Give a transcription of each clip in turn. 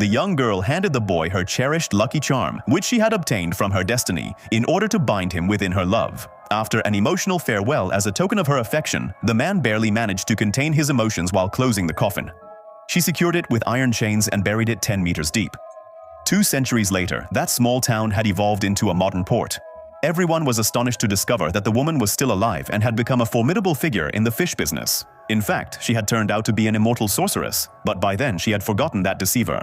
The young girl handed the boy her cherished lucky charm, which she had obtained from her destiny, in order to bind him within her love. After an emotional farewell as a token of her affection, the man barely managed to contain his emotions while closing the coffin. She secured it with iron chains and buried it 10 meters deep. 2 centuries later, that small town had evolved into a modern port. Everyone was astonished to discover that the woman was still alive and had become a formidable figure in the fish business. In fact, she had turned out to be an immortal sorceress, but by then she had forgotten that deceiver.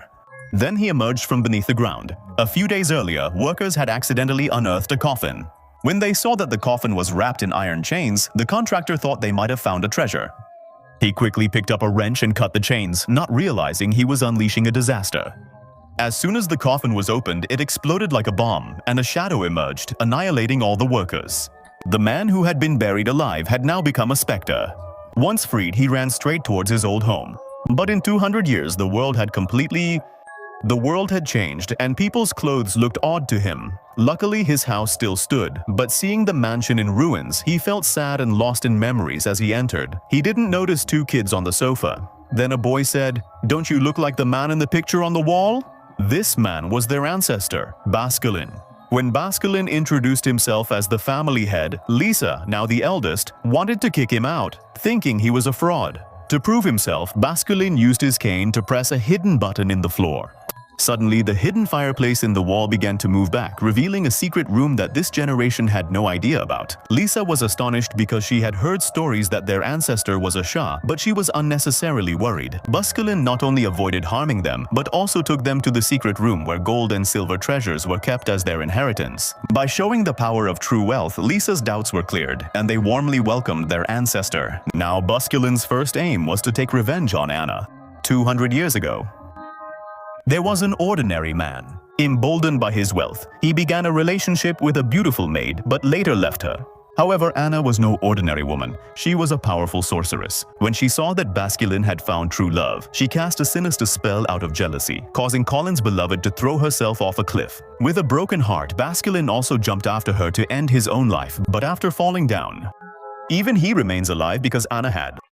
Then he emerged from beneath the ground. A few days earlier, workers had accidentally unearthed a coffin. When they saw that the coffin was wrapped in iron chains, the contractor thought they might have found a treasure. He quickly picked up a wrench and cut the chains, not realizing he was unleashing a disaster. As soon as the coffin was opened, it exploded like a bomb, and a shadow emerged, annihilating all the workers. The man who had been buried alive had now become a specter. Once freed, he ran straight towards his old home. But in 200 years, the world had changed, and people's clothes looked odd to him. Luckily, his house still stood, but seeing the mansion in ruins, he felt sad and lost in memories as he entered. He didn't notice 2 kids on the sofa. Then a boy said, "Don't you look like the man in the picture on the wall?" This man was their ancestor, Basculin. When Basculin introduced himself as the family head, Lisa, now the eldest, wanted to kick him out, thinking he was a fraud. To prove himself, Basculin used his cane to press a hidden button in the floor. Suddenly, the hidden fireplace in the wall began to move back, revealing a secret room that this generation had no idea about. Lisa was astonished because she had heard stories that their ancestor was a Shah, but she was unnecessarily worried. Basculin not only avoided harming them, but also took them to the secret room where gold and silver treasures were kept as their inheritance. By showing the power of true wealth, Lisa's doubts were cleared, and they warmly welcomed their ancestor. Now, Basculin's first aim was to take revenge on Anna. 200 years ago, there was an ordinary man. Emboldened by his wealth, he began a relationship with a beautiful maid, but later left her. However, Anna was no ordinary woman. She was a powerful sorceress. When she saw that Basculin had found true love, she cast a sinister spell out of jealousy, causing Colin's beloved to throw herself off a cliff. With a broken heart, Basculin also jumped after her to end his own life, but after falling down, even he remains alive because Anna had